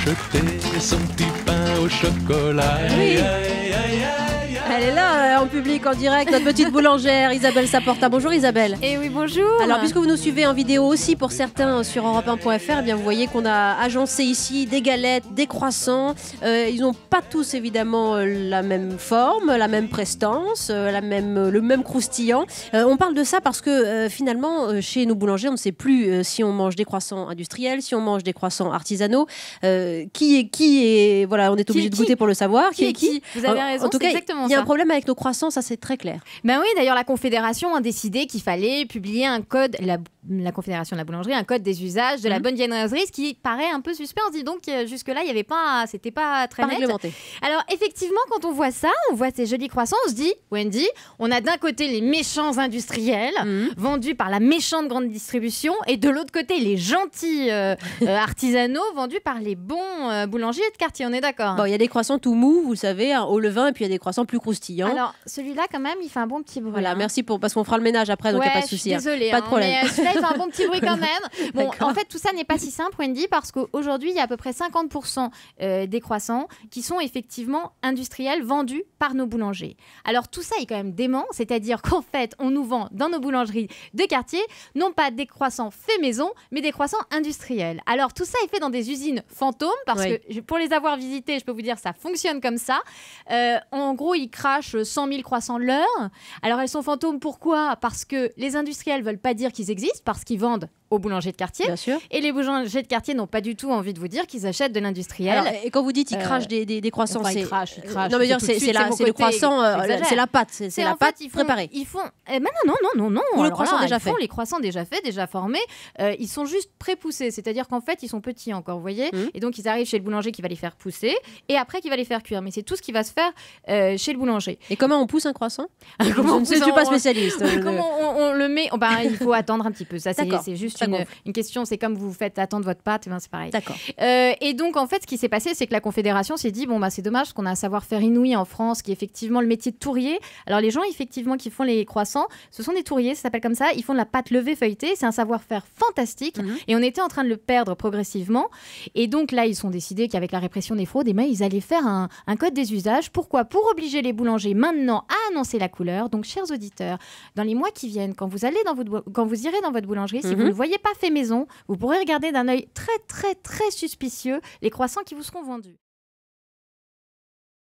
acheter son petit pain au chocolat. Oui. Elle est là en public, en direct, notre petite boulangère Isabelle Saporta. Bonjour Isabelle. Et oui, bonjour. Alors puisque vous nous suivez en vidéo aussi pour certains sur europe1.fr, eh bien vous voyez qu'on a agencé ici des galettes, des croissants. Ils n'ont pas tous évidemment la même forme, la même prestance, le même croustillant. On parle de ça parce que finalement chez nos boulangers on ne sait plus si on mange des croissants industriels, si on mange des croissants artisanaux. Qui est voilà, on est obligé de goûter pour le savoir. Qui est qui. Vous avez raison, en tout cas, exactement il y a un problème avec nos croissants, ça c'est très clair. Ben oui, d'ailleurs la Confédération a décidé qu'il fallait publier un code, la Confédération de la boulangerie, un code des usages de la bonne viennoiserie, ce qui paraît un peu suspect. On se dit donc jusque-là, il y avait pas, c'était pas très net. Réglementé. Alors effectivement, quand on voit ça, on voit ces jolis croissants, on se dit, Wendy, on a d'un côté les méchants industriels vendus par la méchante grande distribution, et de l'autre côté les gentils artisanaux vendus par les bons boulangers de quartier. On est d'accord? Bon, il y a des croissants tout mous, vous savez, au levain, et puis il y a des croissants plus croustillants. Alors celui-là, quand même, il fait un bon petit bruit. Voilà, merci parce qu'on fera le ménage après, donc il n'y a pas de souci. Désolée, pas de problème. Mais celui-là, il fait un bon petit bruit quand même. Bon, en fait, tout ça n'est pas si simple, Wendy, parce qu'aujourd'hui, il y a à peu près 50% des croissants qui sont effectivement industriels, vendus par nos boulangers. Alors tout ça est quand même dément, c'est-à-dire qu'en fait, on nous vend dans nos boulangeries de quartier, non pas des croissants faits maison, mais des croissants industriels. Alors tout ça est fait dans des usines fantômes, parce que pour les avoir visitées, je peux vous dire, ça fonctionne comme ça. En gros, ils crachent 100 000 croissants l'heure. Alors elles sont fantômes, pourquoi? Parce que les industriels veulent pas dire qu'ils existent, parce qu'ils vendent aux boulangers de quartier. Bien sûr. Et les boulangers de quartier n'ont pas du tout envie de vous dire qu'ils achètent de l'industriel. Alors, et quand vous dites ils crachent des croissants, enfin, c'est... ils crachent. Non, mais c'est le croissant, c'est la pâte, c'est la pâte préparée. Ils font... non. Ou le Alors croissant là, déjà ils font fait. les croissants déjà faits, déjà formés. Ils sont juste pré-poussés, c'est-à-dire qu'en fait, ils sont petits encore, vous voyez. Et donc, ils arrivent chez le boulanger qui va les faire pousser, et après, qui va les faire cuire. Mais c'est tout ce qui va se faire chez le boulanger. Et comment on pousse un croissant? Je Comment ne suis pas spécialiste. Comment on le met? Il faut attendre un petit peu. Ça, c'est juste une question. C'est comme vous faites attendre votre pâte, c'est pareil. D'accord. Et donc, en fait, ce qui s'est passé, c'est que la Confédération s'est dit, c'est dommage, parce qu'on a un savoir-faire inouï en France, qui est effectivement le métier de tourrier. Alors, les gens, effectivement, qui font les croissants, ce sont des tourriers, ça s'appelle comme ça. Ils font de la pâte levée feuilletée. C'est un savoir-faire fantastique. Et on était en train de le perdre progressivement. Et donc, là, ils sont décidés qu'avec la répression des fraudes, ils allaient faire un code des usages. Pourquoi? Pour obliger les boulangers maintenant à annoncer la couleur. Donc, chers auditeurs, dans les mois qui viennent, quand vous irez dans votre boulangerie, si vous ne voyez pas fait maison, vous pourrez regarder d'un œil très, très, très suspicieux les croissants qui vous seront vendus.